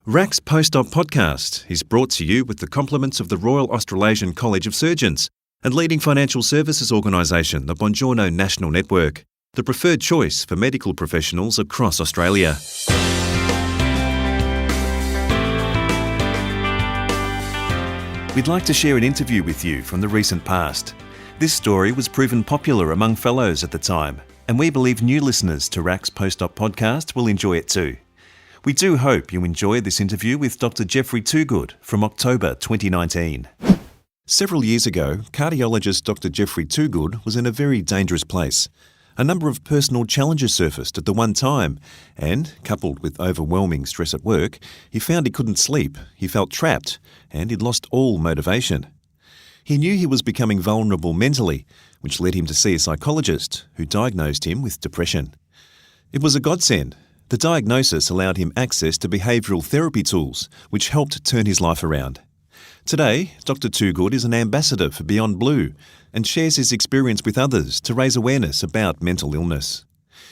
RAC's Post-Op podcast is brought to you with the compliments of the Royal Australasian College of Surgeons and leading financial services organisation, the Bongiorno National Network, the preferred choice for medical professionals across Australia. We'd like to share an interview with you from the recent past. This story was proven popular among fellows at the time, and we believe new listeners to RAC's Post-Op podcast will enjoy it too. We do hope you enjoy this interview with Dr. Jeffrey Toogood from October 2019. Several years ago, cardiologist Dr. Jeffrey Toogood was in a very dangerous place. A number of personal challenges surfaced at the one time, and, coupled with overwhelming stress at work, he found he couldn't sleep, he felt trapped, and he'd lost all motivation. He knew he was becoming vulnerable mentally, which led him to see a psychologist who diagnosed him with depression. It was a godsend. The diagnosis allowed him access to behavioural therapy tools, which helped turn his life around. Today, Dr. Toogood is an ambassador for Beyond Blue and shares his experience with others to raise awareness about mental illness.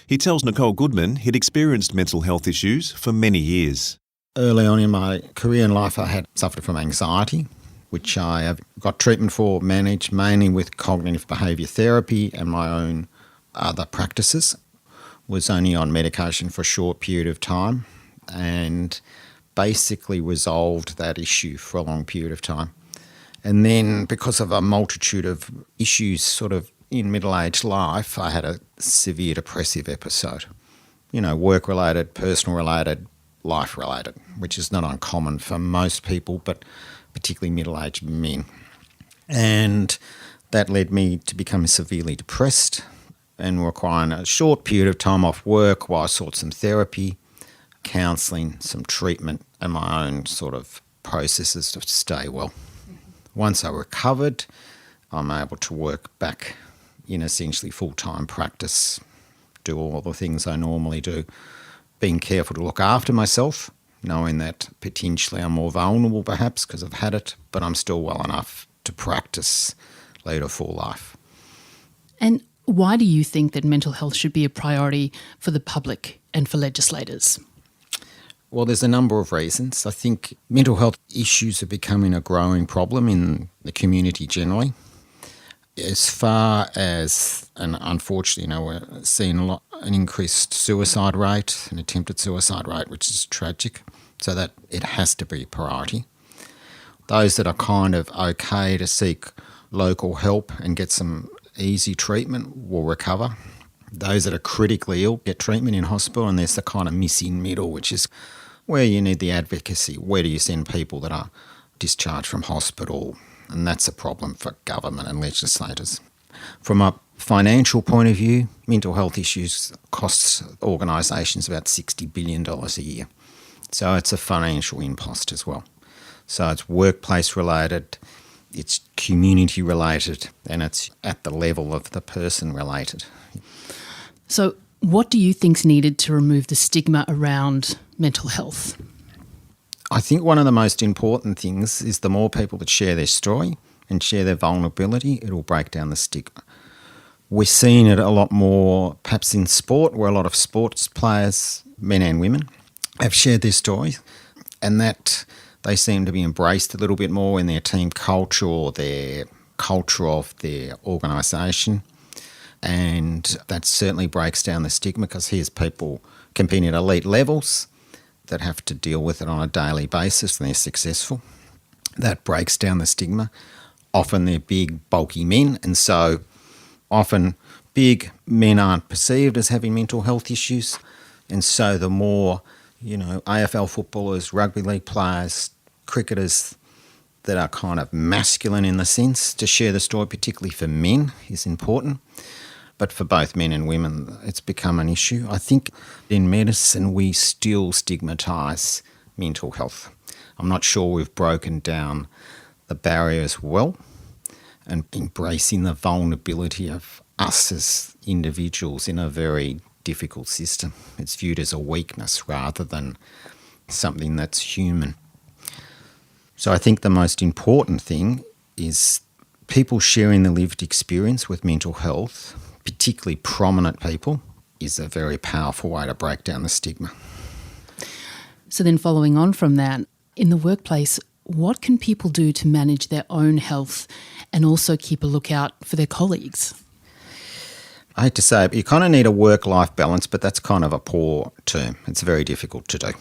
He tells Nicole Goodman he'd experienced mental health issues for many years. Early on in my career and life, I had suffered from anxiety, which I have got treatment for, managed mainly with cognitive behaviour therapy and my own other practices. Was only on medication for a short period of time and basically resolved that issue for a long period of time. And then because of a multitude of issues sort of in middle-aged life, I had a severe depressive episode. Work-related, personal-related, life-related, which is not uncommon for most people, but particularly middle-aged men. And that led me to become severely depressed and requiring a short period of time off work while I sought some therapy, counselling, some treatment, and my own sort of processes to stay well. Once I recovered, I'm able to work back in essentially full-time practice, do all the things I normally do, being careful to look after myself, knowing that potentially I'm more vulnerable perhaps because I've had it, but I'm still well enough to practice, lead a full life. And why do you think that mental health should be a priority for the public and for legislators? Well, there's a number of reasons. I think mental health issues are becoming a growing problem in the community generally. As far as, and unfortunately, we're seeing an increased suicide rate, an attempted suicide rate, which is tragic, so that it has to be a priority. Those that are kind of okay to seek local help and get some easy treatment will recover. Those that are critically ill get treatment in hospital, and there's the kind of missing middle, which is where you need the advocacy. Where do you send people that are discharged from hospital? And that's a problem for government and legislators. From a financial point of view, mental health issues cost organisations about $60 billion a year. So it's a financial impost as well. So it's workplace related, it's community related, and it's at the level of the person related. So what do you think's needed to remove the stigma around mental health? I think one of the most important things is the more people that share their story and share their vulnerability, it'll break down the stigma. We're seeing it a lot more perhaps in sport, where a lot of sports players, men and women, have shared their stories, and that they seem to be embraced a little bit more in their team culture or their culture of their organisation. And that certainly breaks down the stigma, because here's people competing at elite levels that have to deal with it on a daily basis and they're successful. That breaks down the stigma. Often they're big, bulky men, and so often big men aren't perceived as having mental health issues. And so the more AFL footballers, rugby league players, cricketers that are kind of masculine in the sense to share the story, particularly for men, is important. But for both men and women, it's become an issue. I think in medicine we still stigmatise mental health. I'm not sure we've broken down the barriers well, and embracing the vulnerability of us as individuals in a very difficult system. It's viewed as a weakness rather than something that's human. So I think the most important thing is people sharing the lived experience with mental health, particularly prominent people, is a very powerful way to break down the stigma. So then following on from that, in the workplace, what can people do to manage their own health and also keep a lookout for their colleagues? I hate to say it, but you kind of need a work-life balance, but that's kind of a poor term. It's very difficult to do.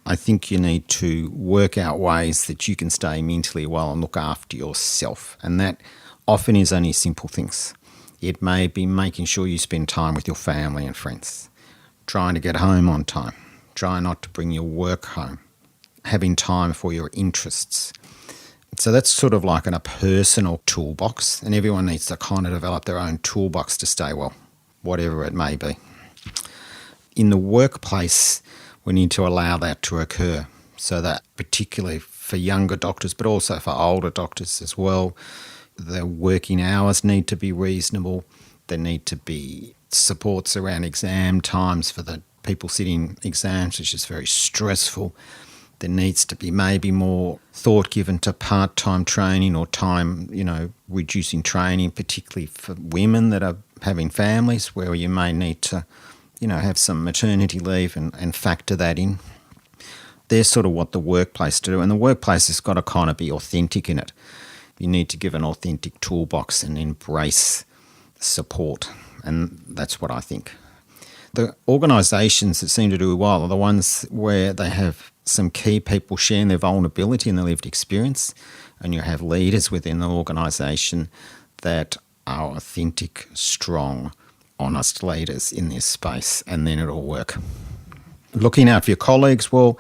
I think you need to work out ways that you can stay mentally well and look after yourself. And that often is only simple things. It may be making sure you spend time with your family and friends, trying to get home on time, try not to bring your work home, having time for your interests. So that's sort of like in a personal toolbox, and everyone needs to kind of develop their own toolbox to stay well, whatever it may be. In the workplace, we need to allow that to occur, so that particularly for younger doctors, but also for older doctors as well, the working hours need to be reasonable. There need to be supports around exam times for the people sitting exams, which is very stressful. There needs to be maybe more thought given to part-time training or time, reducing training, particularly for women that are having families where you may need to, have some maternity leave and factor that in. They're sort of what the workplace do, and the workplace has got to kind of be authentic in it. You need to give an authentic toolbox and embrace support, and that's what I think. The organisations that seem to do well are the ones where they have some key people sharing their vulnerability and their lived experience, and you have leaders within the organisation that are authentic, strong, honest leaders in this space, and then it'll work. Looking out for your colleagues, well,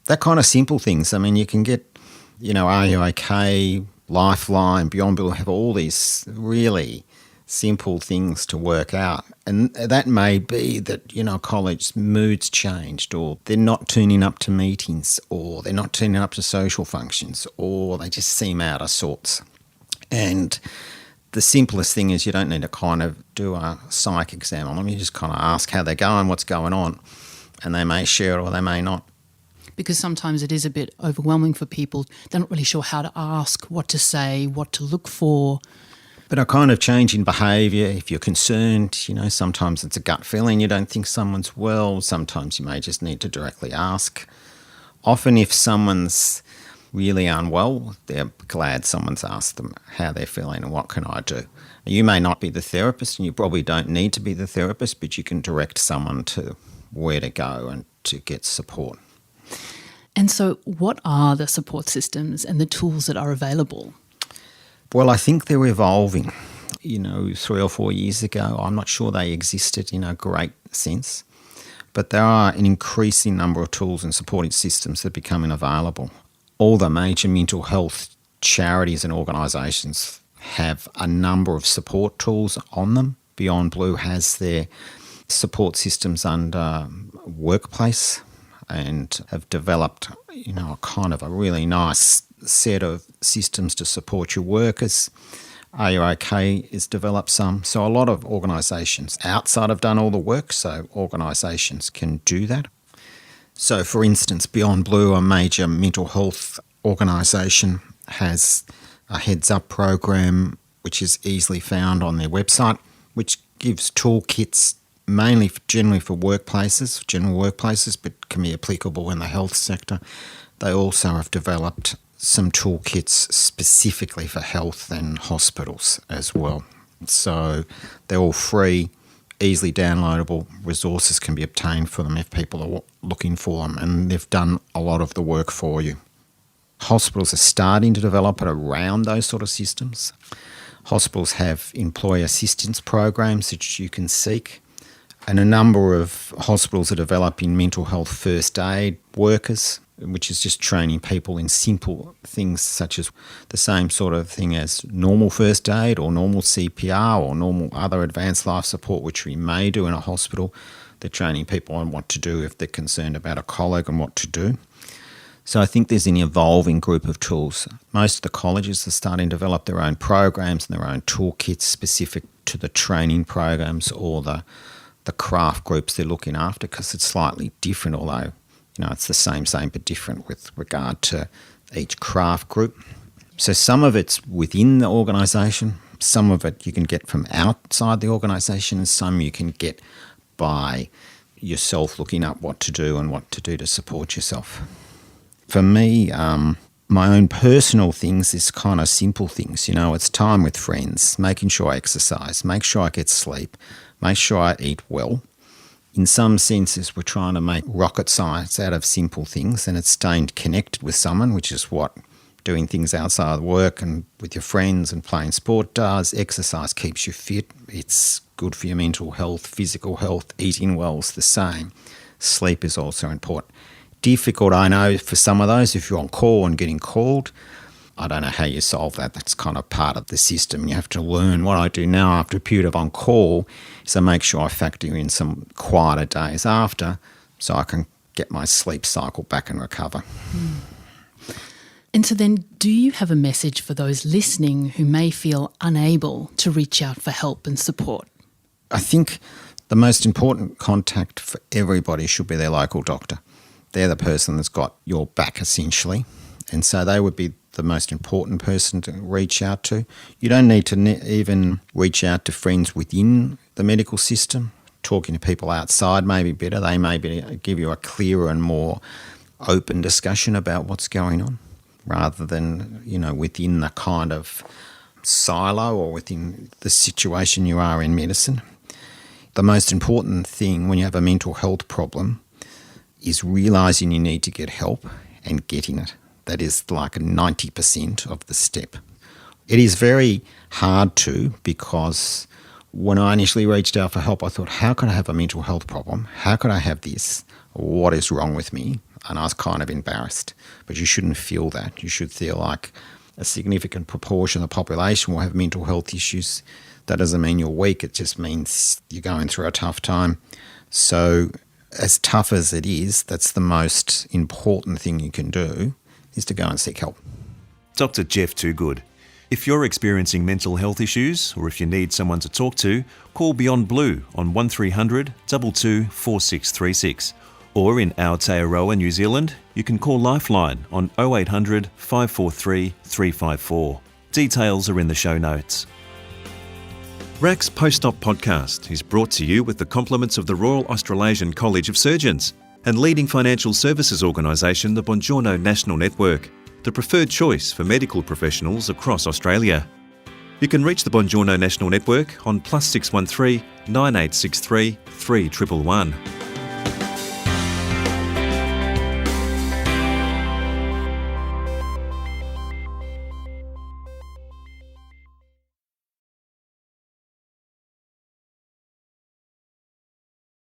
that kind of simple things. I mean, you can get, Are You OK, Lifeline, Beyond Blue, have all these really simple things to work out. And that may be that, college moods changed, or they're not turning up to meetings, or they're not turning up to social functions, or they just seem out of sorts. And the simplest thing is you don't need to kind of do a psych exam on them. You just kind of ask how they're going, what's going on, and they may share it or they may not. Because sometimes it is a bit overwhelming for people. They're not really sure how to ask, what to say, what to look for. But a kind of change in behaviour, if you're concerned, sometimes it's a gut feeling you don't think someone's well. Sometimes you may just need to directly ask. Often if someone's really unwell, they're glad someone's asked them how they're feeling and what can I do. You may not be the therapist, and you probably don't need to be the therapist, but you can direct someone to where to go and to get support. And so what are the support systems and the tools that are available? Well, I think they're evolving. 3 or 4 years ago, I'm not sure they existed in a great sense, but there are an increasing number of tools and supporting systems that are becoming available. All the major mental health charities and organisations have a number of support tools on them. Beyond Blue has their support systems under workplace and have developed, a kind of a really nice set of systems to support your workers. Are You OK has developed some. So a lot of organisations outside have done all the work, so organisations can do that. So, for instance, Beyond Blue, a major mental health organisation, has a heads-up program which is easily found on their website, which gives toolkits mainly generally for workplaces, general workplaces, but can be applicable in the health sector. They also have developed some toolkits specifically for health and hospitals as well. So they're all free, easily downloadable. Resources can be obtained for them if people are looking for them, and they've done a lot of the work for you. Hospitals are starting to develop it around those sort of systems. Hospitals have employee assistance programs that you can seek, and a number of hospitals are developing mental health first aid workers, which is just training people in simple things such as the same sort of thing as normal first aid or normal CPR or normal other advanced life support, which we may do in a hospital. They're training people on what to do if they're concerned about a colleague and what to do. So I think there's an evolving group of tools. Most of the colleges are starting to develop their own programs and their own toolkits specific to the training programs or the craft groups they're looking after, because it's slightly different, although it's the same but different with regard to each craft group. So some of it's within the organisation, some of it you can get from outside the organisation, and some you can get by yourself looking up what to do and what to do to support yourself. For me, my own personal things is kind of simple things. It's time with friends, making sure I exercise, make sure I get sleep, make sure I eat well. In some senses, we're trying to make rocket science out of simple things, and it's staying connected with someone, which is what doing things outside of work and with your friends and playing sport does. Exercise keeps you fit. It's good for your mental health, physical health. Eating well is the same. Sleep is also important. Difficult, I know, for some of those, if you're on call and getting called. I don't know how you solve that. That's kind of part of the system. You have to learn. What I do now after a period of on call is I make sure I factor in some quieter days after so I can get my sleep cycle back and recover. And so then, do you have a message for those listening who may feel unable to reach out for help and support? I think the most important contact for everybody should be their local doctor. They're the person that's got your back, essentially. And so they would be the most important person to reach out to. You don't need to even reach out to friends within the medical system. Talking to people outside may be better. They may give you a clearer and more open discussion about what's going on, rather than, within the kind of silo or within the situation you are in medicine. The most important thing when you have a mental health problem is realising you need to get help and getting it. That is like 90% of the step. It is very hard because when I initially reached out for help, I thought, how could I have a mental health problem? How could I have this? What is wrong with me? And I was kind of embarrassed. But you shouldn't feel that. You should feel like a significant proportion of the population will have mental health issues. That doesn't mean you're weak. It just means you're going through a tough time. So as tough as it is, that's the most important thing you can do, is to go and seek help. Dr. Jeff Toogood. If you're experiencing mental health issues, or if you need someone to talk to, call Beyond Blue on 1300 22 4636. Or in Aotearoa, New Zealand, you can call Lifeline on 0800 543 354. Details are in the show notes. RAC's Post-Op podcast is brought to you with the compliments of the Royal Australasian College of Surgeons and leading financial services organisation, the Buongiorno National Network, the preferred choice for medical professionals across Australia. You can reach the Buongiorno National Network on +613 9863 3111.